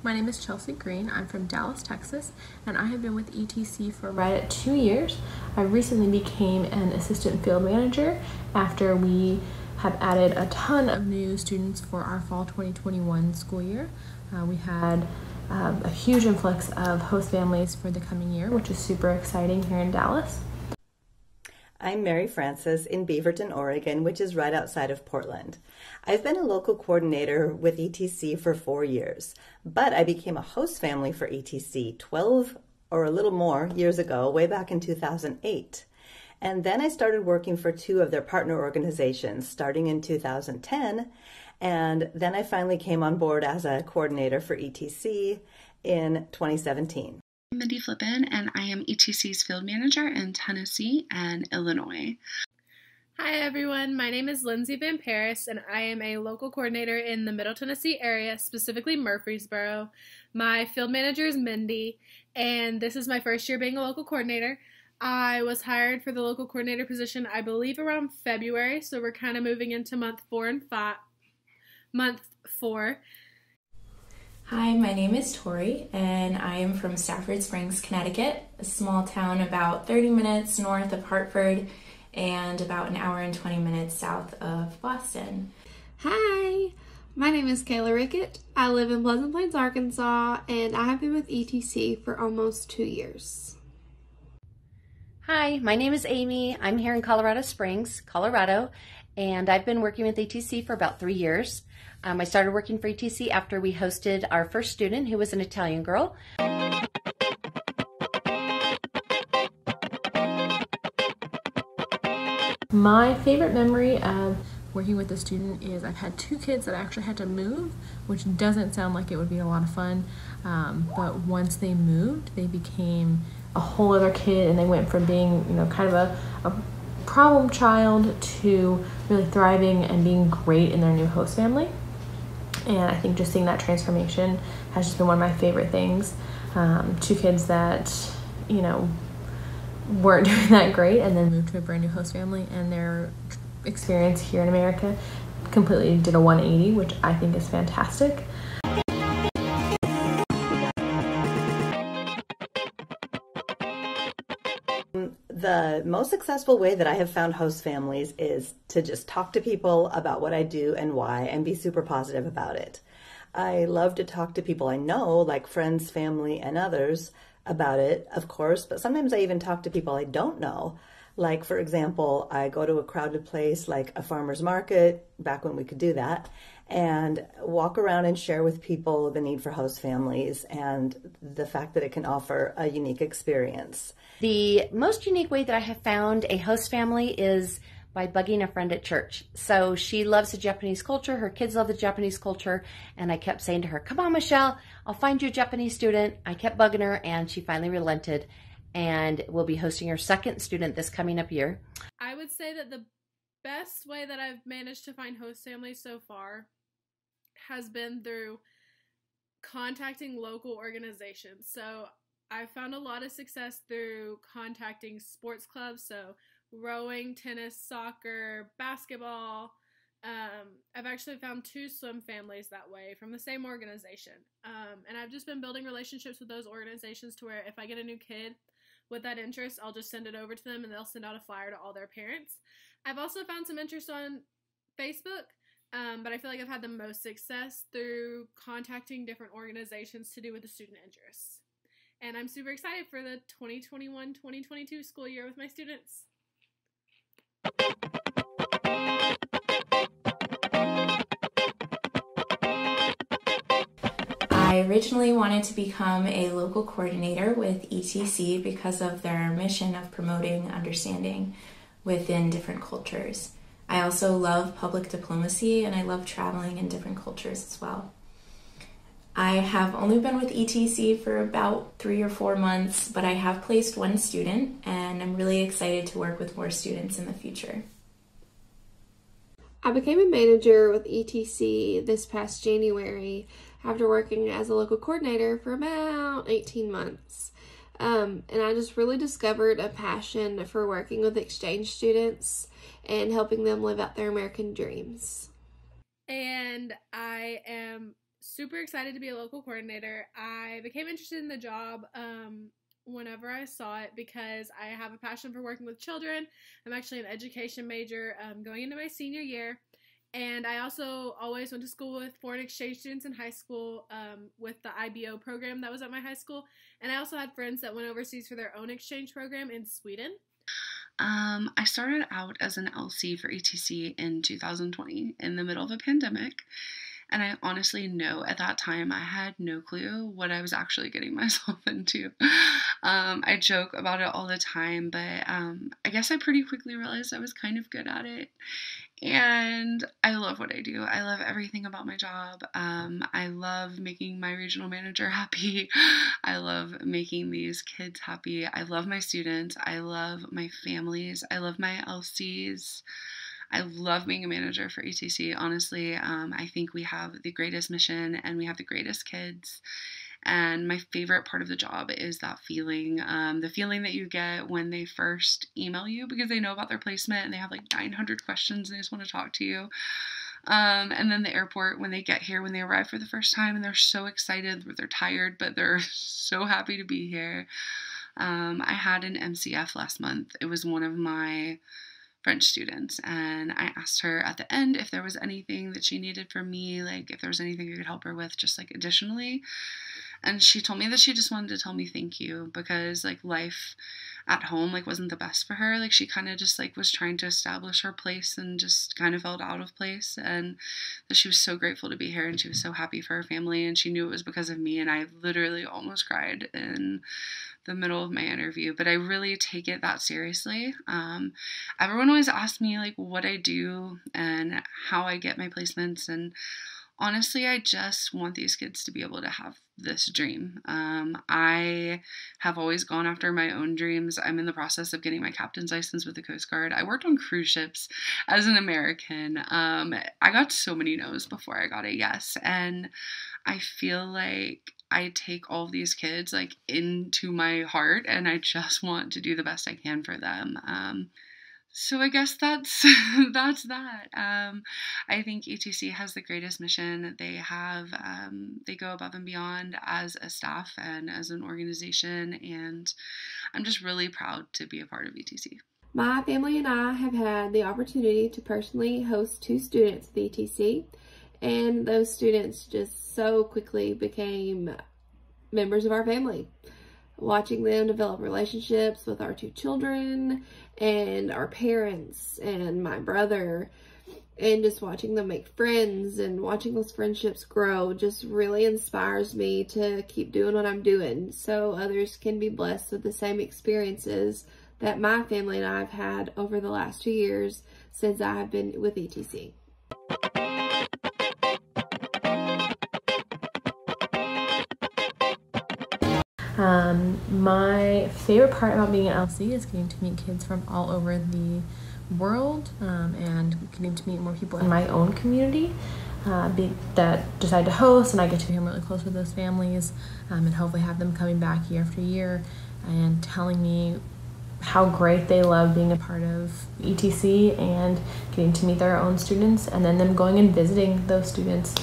My name is Chelsea Green. I'm from Dallas, Texas, and I have been with ETC for right at 2 years. I recently became an assistant field manager after we have added a ton of new students for our fall 2021 school year. We had a huge influx of host families for the coming year, which is super exciting here in Dallas. I'm Mary Francis in Beaverton, Oregon, which is right outside of Portland. I've been a local coordinator with ETC for 4 years, but I became a host family for ETC 12 or a little more years ago, way back in 2008. And then I started working for 2 of their partner organizations starting in 2010. And then I finally came on board as a coordinator for ETC in 2017. I'm Mindy Flippin, and I am ETC's field manager in Tennessee and Illinois. Hi everyone, my name is Lindsay Van Paris, and I am a local coordinator in the Middle Tennessee area, specifically Murfreesboro. My field manager is Mindy, and this is my first year being a local coordinator. I was hired for the local coordinator position, I believe, around February, so we're kind of moving into month 4. Hi, my name is Tori, and I am from Stafford Springs, Connecticut, a small town about 30 minutes north of Hartford and about an hour and 20 minutes south of Boston. Hi, my name is Kayla Rickett. I live in Pleasant Plains, Arkansas, and I have been with ETC for almost 2 years. Hi, my name is Amy. I'm here in Colorado Springs, Colorado, and I've been working with ETC for about 3 years. I started working for ETC after we hosted our first student, who was an Italian girl. My favorite memory of working with a student is I've had 2 kids that actually had to move, which doesn't sound like it would be a lot of fun, but once they moved, they became a whole other kid, and they went from being, kind of a problem child to really thriving and being great in their new host family. And I think just seeing that transformation has just been one of my favorite things. 2 kids that, weren't doing that great and then moved to a brand new host family, and their experience here in America completely did a 180, which I think is fantastic. The most successful way that I have found host families is to just talk to people about what I do and why, and be super positive about it. I love to talk to people I know, like friends, family, and others, about it, of course, but sometimes I even talk to people I don't know. Like, for example, I go to a crowded place like a farmer's market, back when we could do that, and walk around and share with people the need for host families and the fact that it can offer a unique experience. The most unique way that I have found a host family is by bugging a friend at church. So she loves the Japanese culture, her kids love the Japanese culture, and I kept saying to her, "Come on, Michelle, I'll find you a Japanese student." I kept bugging her, and she finally relented, and we'll be hosting her second student this coming up year. I would say that the best way that I've managed to find host families so far has been through contacting local organizations. So I found a lot of success through contacting sports clubs, so rowing, tennis, soccer, basketball. I've actually found 2 swim families that way from the same organization. And I've just been building relationships with those organizations to where if I get a new kid with that interest, I'll just send it over to them and they'll send out a flyer to all their parents. I've also found some interest on Facebook, but I feel like I've had the most success through contacting different organizations to do with the student interests. And I'm super excited for the 2021-2022 school year with my students. I originally wanted to become a local coordinator with ETC because of their mission of promoting understanding within different cultures. I also love public diplomacy, and I love traveling in different cultures as well. I have only been with ETC for about 3 or 4 months, but I have placed 1 student, and I'm really excited to work with more students in the future. I became a manager with ETC this past January after working as a local coordinator for about 18 months. And I just really discovered a passion for working with exchange students and helping them live out their American dreams. And I am super excited to be a local coordinator. I became interested in the job whenever I saw it because I have a passion for working with children. I'm actually an education major going into my senior year. And I also always went to school with foreign exchange students in high school with the IBO program that was at my high school. And I also had friends that went overseas for their own exchange program in Sweden. I started out as an LC for ETC in 2020 in the middle of a pandemic. And I honestly know at that time I had no clue what I was actually getting myself into. I joke about it all the time, but I guess I pretty quickly realized I was kind of good at it. And I love what I do. I love everything about my job. I love making my regional manager happy. I love making these kids happy. I love my students. I love my families. I love my LCs. I love being a manager for ETC. Honestly, I think we have the greatest mission and we have the greatest kids. And my favorite part of the job is that feeling, the feeling that you get when they first email you because they know about their placement and they have like 900 questions and they just want to talk to you. And then the airport when they get here, when they arrive for the first time and they're so excited, they're tired, but they're so happy to be here. I had an MCF last month. It was one of my French students, and I asked her at the end if there was anything that she needed from me, like if there was anything I could help her with, just like additionally. And she told me that she just wanted to tell me thank you because like life at home like wasn't the best for her. Like she kind of just like was trying to establish her place and just kind of felt out of place, and that she was so grateful to be here and she was so happy for her family and she knew it was because of me. And I literally almost cried in the middle of my interview, but I really take it that seriously. Everyone always asks me like what I do and how I get my placements, and honestly, I just want these kids to be able to have this dream. I have always gone after my own dreams. I'm in the process of getting my captain's license with the Coast Guard. I worked on cruise ships as an American. I got so many no's before I got a yes, and I feel like I take all of these kids like into my heart and I just want to do the best I can for them. So I guess that's that. I think ETC has the greatest mission. They go above and beyond as a staff and as an organization, and I'm just really proud to be a part of ETC. My family and I have had the opportunity to personally host 2 students at ETC, and those students just so quickly became members of our family. Watching them develop relationships with our 2 children and our parents and my brother, and just watching them make friends and watching those friendships grow just really inspires me to keep doing what I'm doing so others can be blessed with the same experiences that my family and I have had over the last 2 years since I have been with ETC. My favorite part about being an LC is getting to meet kids from all over the world and getting to meet more people in my own community that decide to host, and I get to become really close with those families and hopefully have them coming back year after year and telling me how great they love being a part of ETC and getting to meet their own students and then them going and visiting those students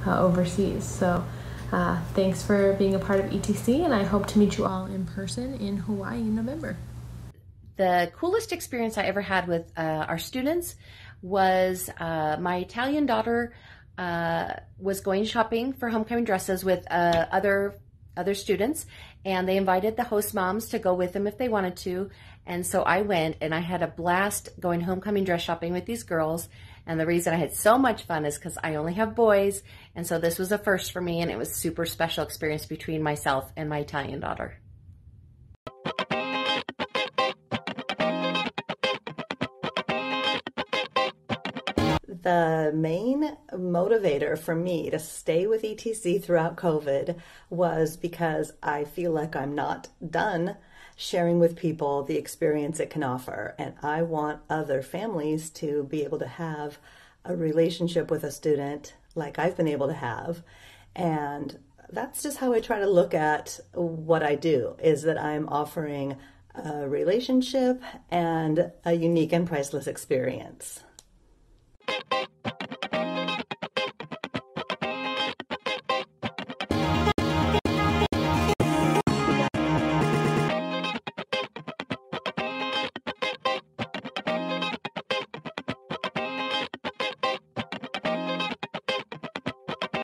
overseas. So thanks for being a part of ETC, and I hope to meet you all in person in Hawaii in November. The coolest experience I ever had with our students was my Italian daughter was going shopping for homecoming dresses with other students, and they invited the host moms to go with them if they wanted to. And so I went, and I had a blast going homecoming dress shopping with these girls. And the reason I had so much fun is because I only have boys, and so this was a first for me, and it was a super special experience between myself and my Italian daughter. The main motivator for me to stay with ETC throughout COVID was because I feel like I'm not done sharing with people the experience it can offer. And I want other families to be able to have a relationship with a student like I've been able to have. And that's just how I try to look at what I do, is that I'm offering a relationship and a unique and priceless experience.